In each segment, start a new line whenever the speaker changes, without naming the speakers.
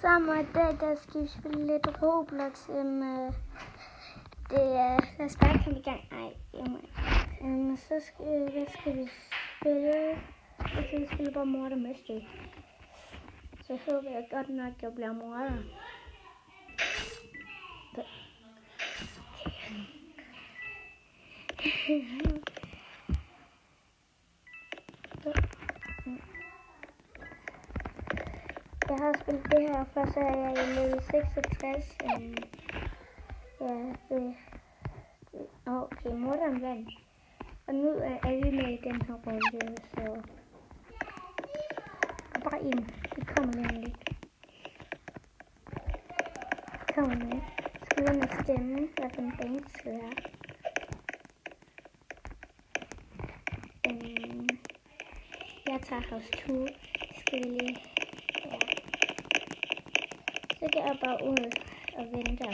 Sammen i dag, der skal vi spille lidt Roblox. Lad os bare komme i gang. Så skal vi spille? Så skal vi spille bare Murder Mystery. Så håber jeg godt nok, at jeg bliver morder. Jeg har spillet det her før, så er jeg i level 66. Okay, morderen vandt. Og nu er vi med i den her runde, så bare ind. Det kommer lige lidt. Kommer med. Skal vi ind og stemme, hvad for en bane det skal være. Jeg tager house 2. Skal vi lige... Så går jeg bare ud og venter.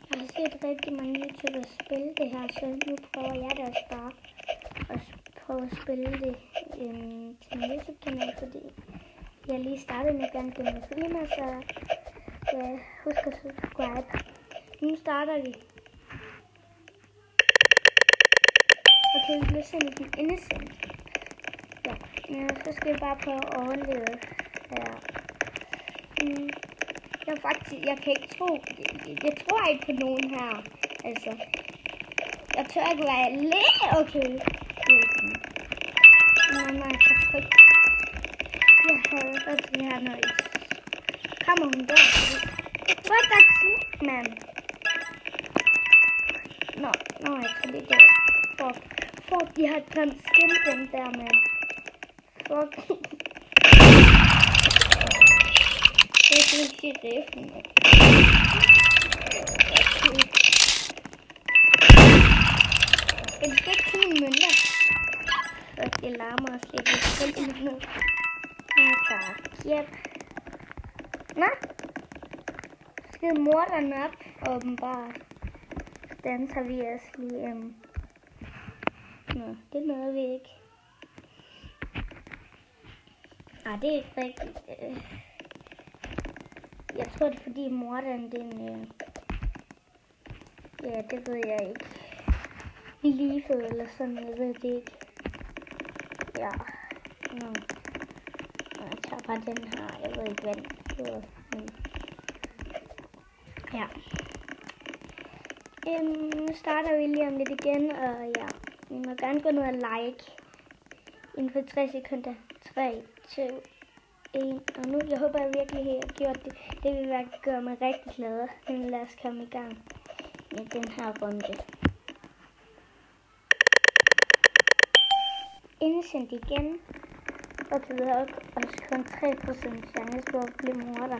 Jeg har set rigtig mange YouTubere spille det her, så nu prøver jeg det også bare at prøve at spille det til min YouTube-kanal, fordi jeg lige startede med gerne med filmer, så husk at subscribe. Nu starter vi. Okay, vi bliver sendt den Innocent. Ja, så skal vi bare prøve at overleve her. Jeg kan ikke tro, jeg tror ikke på nogen her, altså, jeg tør ikke være alene, okay, nej, perfekt, jeg havde godt det her nøjes, kommer hun der, what the fuck, man, nå, jeg tror det der, fuck, de har glemt skin der, man, fuck, det er ikke shit, det er for noget. Jeg skal ikke tage mine mønter. Så det larmer os lidt. Jeg skal ikke ned. Yep. Nå. Skide morderen op, åbenbart. Den tager vi også lige. Nå, det nåede vi ikke. Nej, det er ikke rigtigt. Jeg tror det er fordi morderen den ja, det ved jeg ikke. Livet eller sådan, jeg ved det ikke. Ja. Nå. Jeg tager bare den her. Jeg ved ikke hvad den hedder. Ja. Nu starter vi lige om lidt igen, og ja. I må gerne gå ned og like. Inden for 3 sekunder. 3, 2, 1. Og nu, jeg håber jeg virkelig har gjort det. Det vil gøre mig rigtig glad. Men lad os komme i gang med den her runde. Innocent igen. Og det er også kun 3% chance for at blive morder.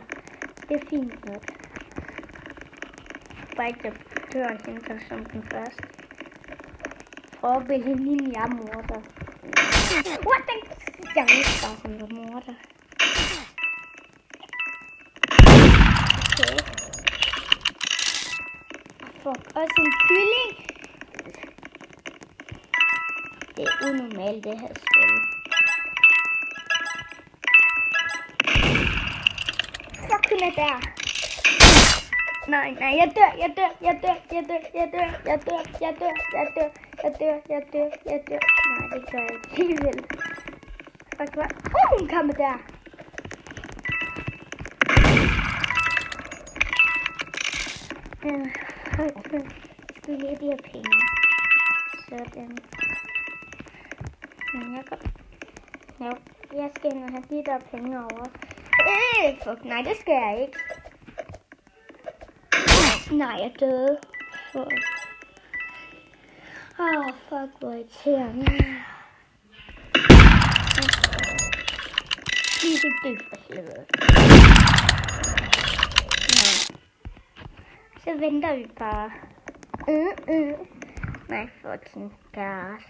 Det er fint nok. Bare ikke jeg dør hende som den første. Prøv at vælge min jeg morder. What the... Jeg vidste bare, som var morder. Okay. Fuck, også en kylling. Det er unormalt, det her spil. Fuck, hun er der. Nej, jeg dør. Nej, det gør jeg ikke alligevel. Fuck, hvad? Hun kommer der. Skal vi lige have de her penge. Sådan. Jeg skal ind og have de der penge over. Fuck, nej, det skal jeg ikke. Nej, jeg døde. Fuck. Fuck, hvor irriterende. Lige så død for helvede. Så venter vi bare. Nej, fucking god.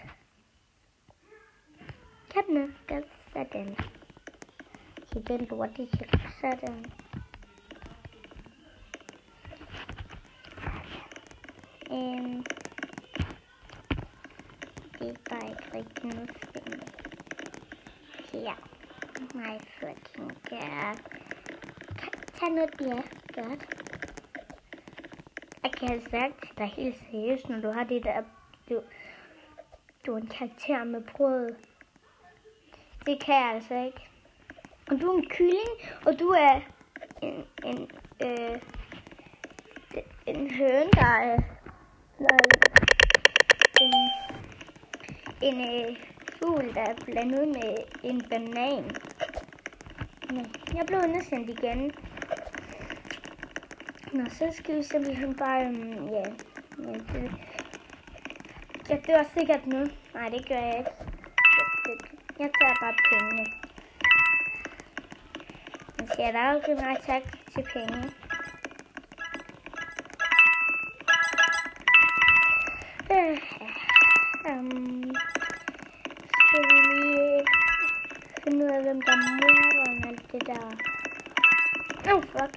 Kan nu, sådan. Så den lorte her, sådan. Det er bare ikke rigtig noget spændende. Ja. My fucking god. Tag noget, ja, godt. Jeg kan have sagt til dig helt seriøst, når du har det der, du er en karakter med brød. Det kan jeg altså ikke. Og du er en kylling, og du er en høne, der er en fugl, der er blandet med en banan. Jeg blev undersendt igen. Nå, så skal vi simpelthen bare, jeg dør sikkert nu. Nej, det gør jeg ikke. Jeg tager bare pengene. Jeg siger der aldrig nej tak til penge. Skal vi lige finde ud af, hvem der morder og alt det der. Oh, fuck.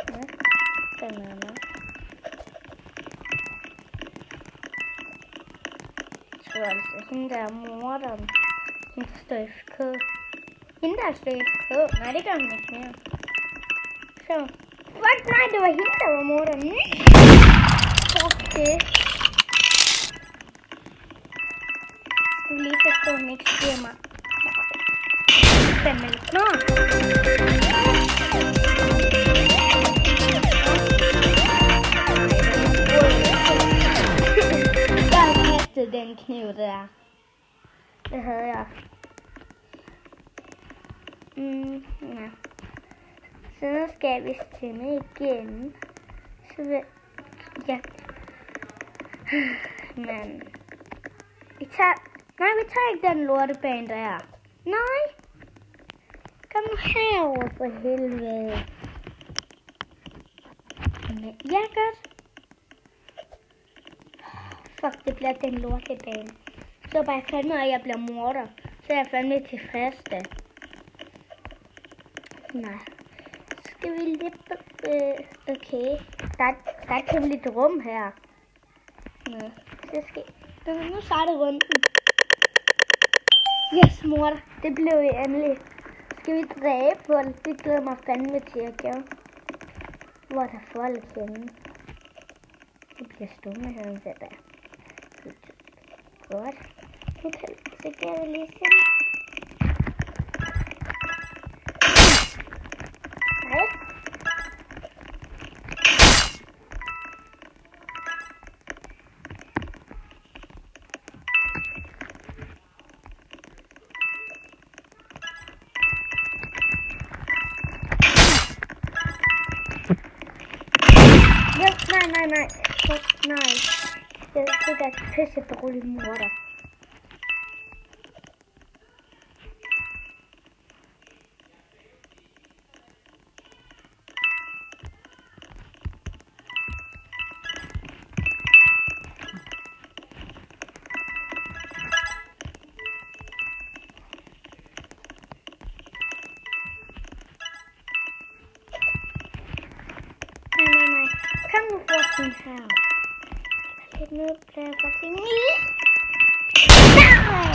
Ja, den er med. Jeg tror altså, hende der morder, hende der står i FK. Hende der står i FK. Nej, det gør hun ikke mere. Så. Fuck, nej, det var hende, der var morder. Fuck det. Jeg vil lige forstå, at hun ikke styrer mig. Fandme lidt. Nå! Jeg har kastet den kniv der. Det havde jeg. Ja. Så nu skal vi stemme igen. Så vil jeg... Men... Vi tager ikke den lortebane der. Nej. Kom nu herover for helvede. Men, ja, godt. Fuck, det bliver den lortebane. Så bare fandme, at jeg bliver morder. Så er jeg fandme tilfreds da. Nej. Skal vi lidt... okay. Der er et hemmeligt rum her. Nej. Så skal... Nu starter runden. Yes, morder. Det blev vi endelig. Skal vi dræbe folk? Det glæder mig fandme til at gøre. Hvor er der folk henne? Det bliver stumme her, det der. Godt. Okay, så gør vi lige sådan. Nej. Nej. Nej. Det der pisse berolige morder. Nej. Kom nu fucking her. Lidt nu bliver jeg fucking lige. Nej!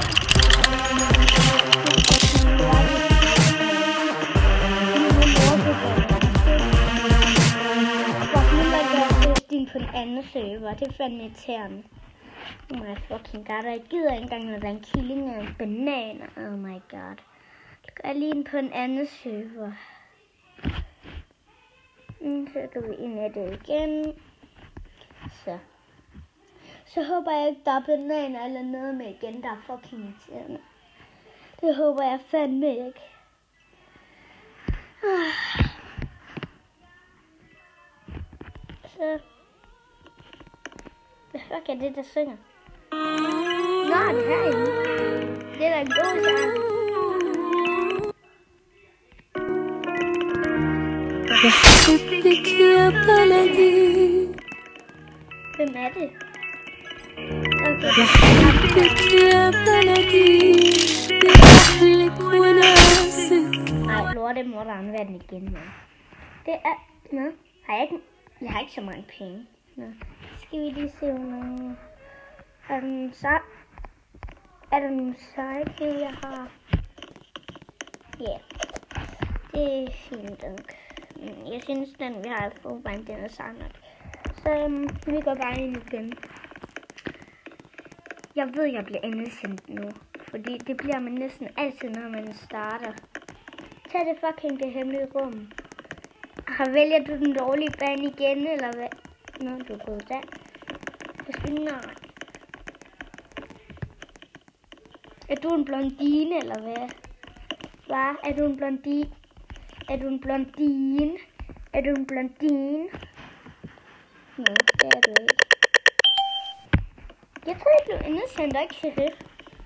Fuck, nu lader jeg din på en anden server. Det er fandme irriterende. Oh my fucking god, jeg gider ikke engang, når der er en killing og en banan. Oh my god. Jeg går lige ind på en anden server. Så går vi ind i det igen. Så håber jeg ikke, der er bananer eller noget med igen, der er fucking irriterende. Det håber jeg fandme ikke. Så. Hvad fuck er det, der synger? Nå, det her er det er da en god sang.
بحبك يا بلدي
Hvem er det?
بحبك يا بلدي بأهلك وناسك.
Nej, lortemorderen vandt igen, man. Det er... Nå, jeg har ikke så mange penge. Nå, skal vi lige se, hvor er der nogle seje penge, jeg har? Ja, det er fint nok. Jeg synes, den vi har i forvejen, den er sej nok. Så vi går bare ind igen. Jeg ved, jeg bliver endesendt nu. Fordi det bliver man næsten altid, når man starter. Tag det fucking det hemmelige rum. Vælger du den dårlige bane igen, eller hvad? Nå, du er gået der. Nej. Er du en blondine, eller hvad? Hvad? Er du en blondine? Er du en blondine? Er du en blondine? Nå, det er du ikke. Jeg tror, jeg blev indesendt, og ikke sheriff.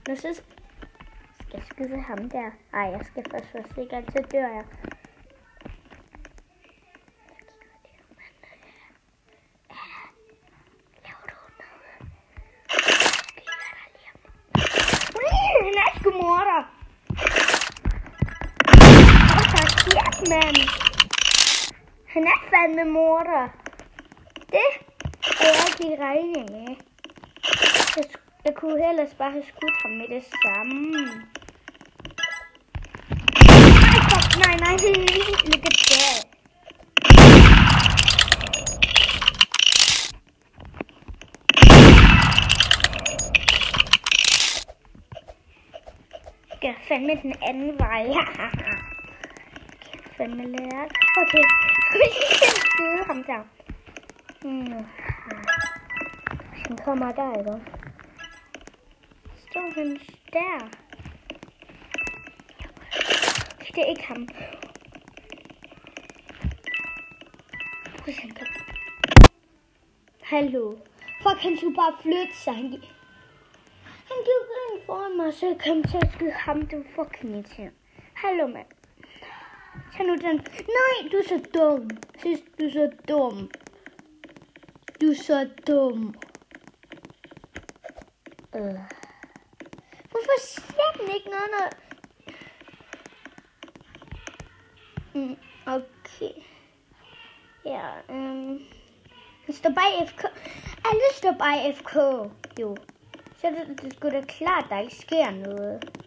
Nå, så skal jeg skyde ham der. Ej, jeg skal først være sikker, så dør jeg. Han er sgu morder. Hvad sker, mand? Han er fandme morder. Det er jeg ikke lige regning af. Jeg kunne ellers bare have skudt ham med det samme. Nej, look at that. Jeg skal fandme den anden vej. Fandme lært. Okay, skal vi lige skyde ham der. Han kommer der, ikke? Står han der? Det er ikke ham. Hallo. Fuck, han skulle bare flytte sig. Han gik ind foran mig, så jeg kom til at skyde ham. Det var fucking irriterende. Hallo, mand. Tag nu den. Nej, du er så dum. Sidst, du er så dum. Du er så dum. Hvorfor siger den ikke noget? Okay. Ja, han står bare FK. Alle står bare FK, jo. Så det skulle da klart, der ikke sker noget.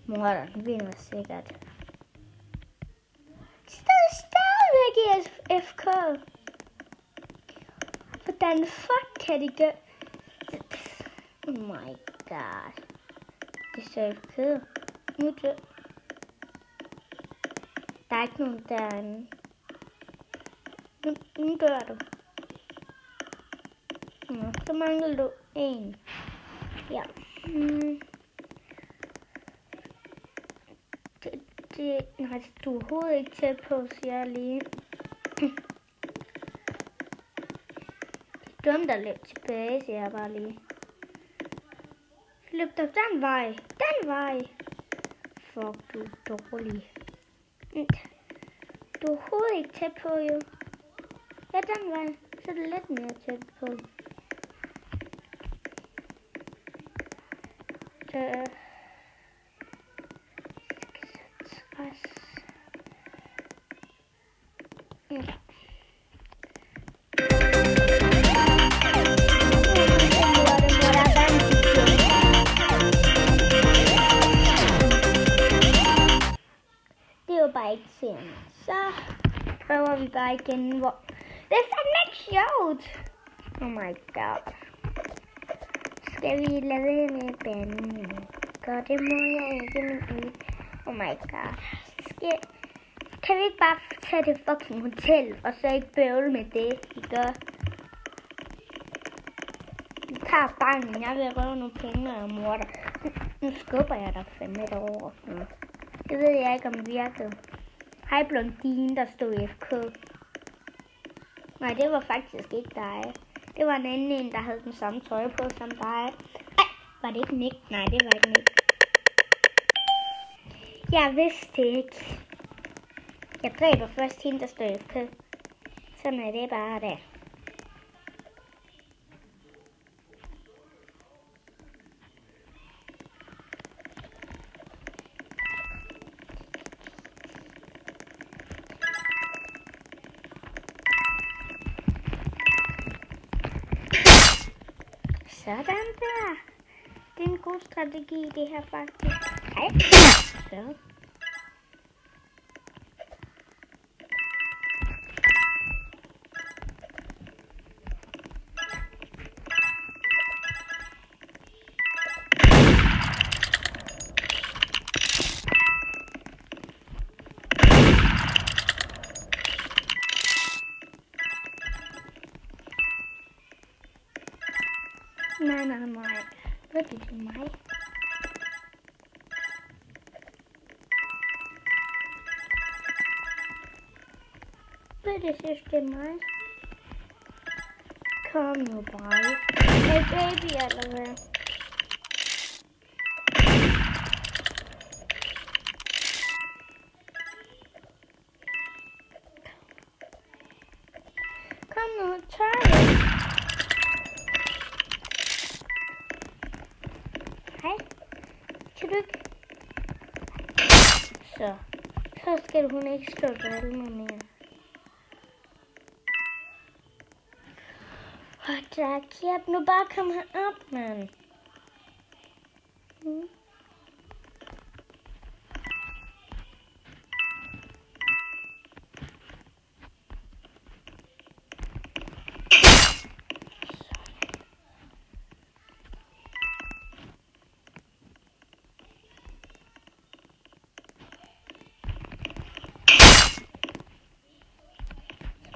Morder, den vinder sikkert. Stadigvæk i FK. Hvordan fuck kan de gøre? Oh my god. Det er så FK. Nu dør. Der er ikke nogen derinde. Nu dør du. Så mangler du en. Ja. Nej, du er overhovedet ikke tæt på, siger jeg lige. Døm dig lidt tilbage, siger jeg bare lige. Løb dig den vej. Den vej. Fuck, du er dårlig. Du er overhovedet ikke tæt på, jo. Ja, den vej. Så er det lidt mere tæt på. Ja. Det var bare ikke serien. Så prøver vi bare igen, hvor... Det er fandme ikke sjovt! Oh my god. Skal vi lade være med banden? God, det må jeg ikke med ud. Oh my god. Kan vi ikke bare tage det fucking hotel, og så ikke bøvle med det, I gør? Vi tager banken, jeg vil røve nogle penge og morder. Nu skubber jeg dig fandme derovre. Det ved jeg ikke om virkede. Hej blondine, der stod i FK. Nej, det var faktisk ikke dig. Det var en anden en, der havde den samme tøj på som dig. Ej, var det ikke Nick? Nej, det var ikke Nick. Jeg vidste det ikke. Jeg dræber først hende, der stod i FK. Sådan er det bare der. Sådan der. Det er en god strategi, det her faktisk. Hej. Så. Nej. Hvad er det til mig? Hvad er det synes det er mig? Kom nu bare. Er baby eller hvad? Kom nu, tør det. Hej. Kan du ikke? Så skal hun ikke stå der mere. Tak, hjælp nu bare kom herop, mand.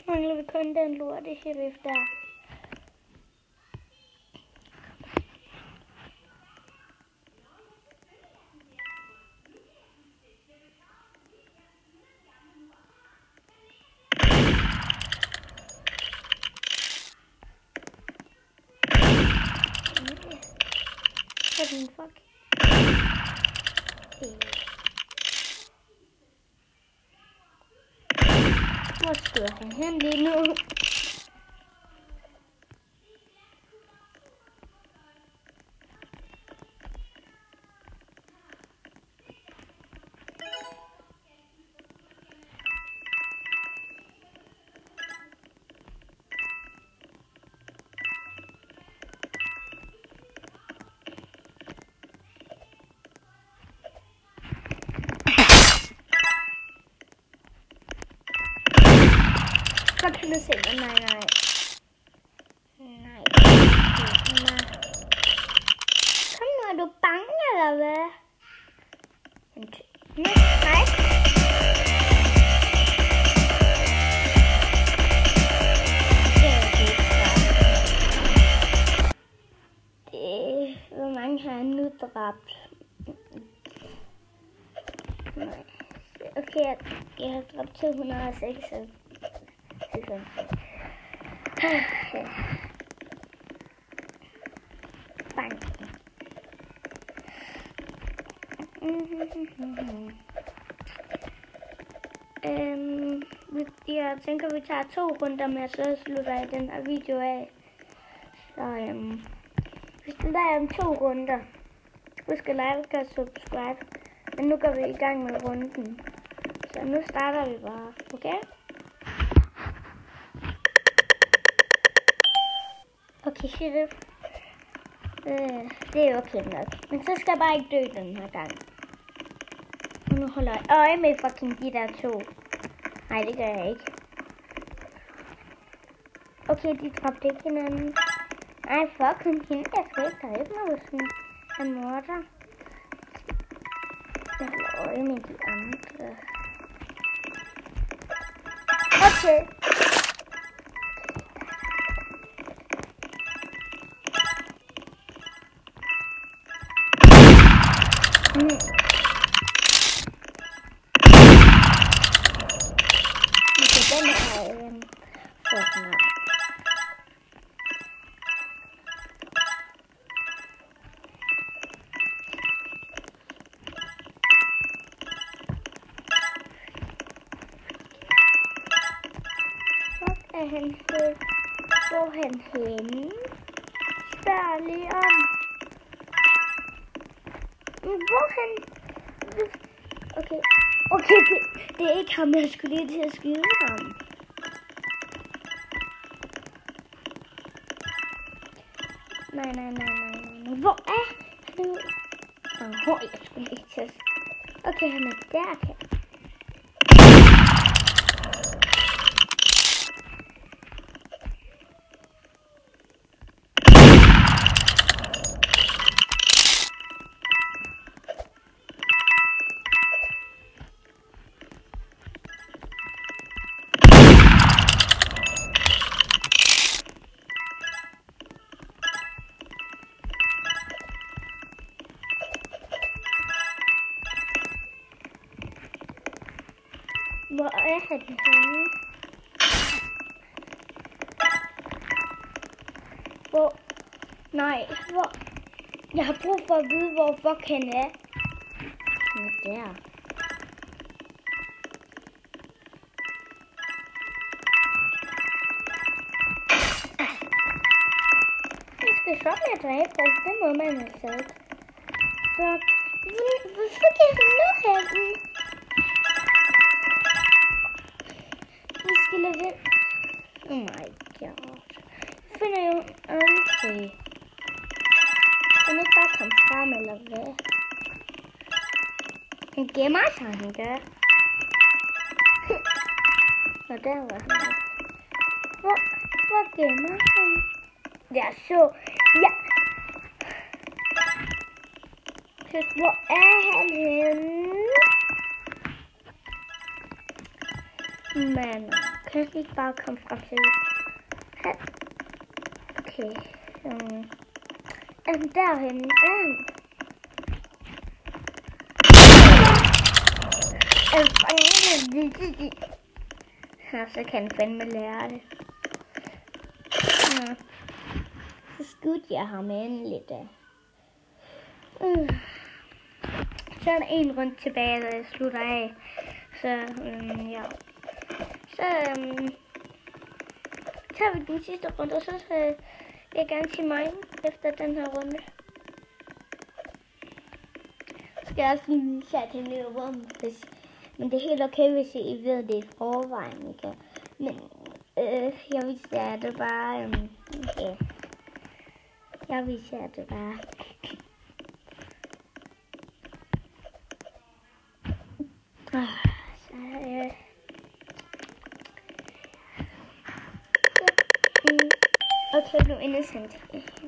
Mangler vi kun den lorte sheriff der. Fuck. Hvor stod han hen lige nu? Godt kan du se mig? Nej. Kom nu, er du bange eller hvad? Nej. Hvor mange har jeg nu dræbt? Nej. Okay, jeg har dræbt 206. Bang. Jeg tænker, vi tager 2 runder med, så slutter jeg den her video af. Så vi slutter om 2 runder. Husk at like og subscribe. Men nu går vi i gang med runden. Så nu starter vi bare, okay? Okay, sheriff. Det er okay nok. Men så skal jeg bare ikke dø den her gang. Og nu holder jeg øje med fucking de der 2. Nej, det gør jeg ikke. Okay, de dræbte ikke hinanden. Ej, fuck hende. Jeg skal ikke dræbe mig, hvis hun er morder. Jeg holder øje med de andre. Okay. Hvor han henne? Spørg lige om. Hvor han? Okay, det er ikke ham, jeg skulle lige til at skyde ham. Nej. Hvor er han? Jeg skulle ikke teste. Okay, han er der, kan. Hvor er han henne? Hvor? Nej, hvor? Jeg har brug for at vide, hvor fuck han er. Han er der. Jeg skal stoppe med at dræbe, for den måde man har sagt. Fuck. Hvorfor kan han nå henne? Oh my god. Jeg finder jo aldrig. Kan ikke bare komme frem, eller hvad? Han gemmer sig, han gør. Og der var han. Hvor gemmer han? Jeg så. Ja. Hvor er han henne? Men kan jeg ikke bare komme frem til her? Okay. Er han derhenne? Så kan han fandme lære det. Så skudte jeg ham endelig da. Så er der en rundt tilbage, der jeg slutter af. Så ja. Så tager vi den sidste runde, og så vil jeg gerne sige mig efter den her runde. Så skal jeg også lige vise jer til nye rum, men det er helt okay, hvis I ved det i forvejen, ikke? Men jeg viser jer det bare, ja. Jeg viser jer det bare. Okay, nu innocent.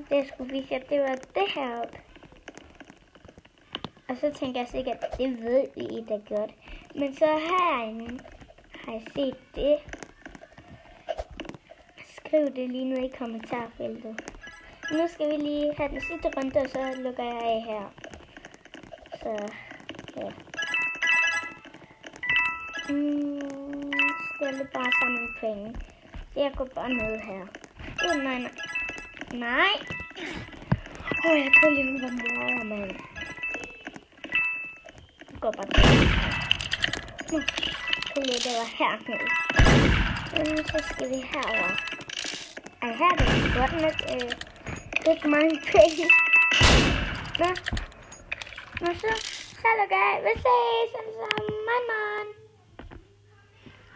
Det jeg skulle vise jer, det var det her op. Og så tænker jeg sikkert, at det ved I da godt. Men så herinde har jeg set det. Skriv det lige ned i kommentarfeltet. Nu skal vi lige have den sidste runde, og så lukker jeg af her. Så ja. Skal jeg bare samle penge. Så jeg går bare ned her. Nej. Jeg tror lige, nu var mor, mand. Jeg går bare til. Jeg tror lige, det var hernede. Men så skal vi herover. Ej, her er det godt nok ikke mange penge. Nå, så lukker jeg. Vi ses. Mama.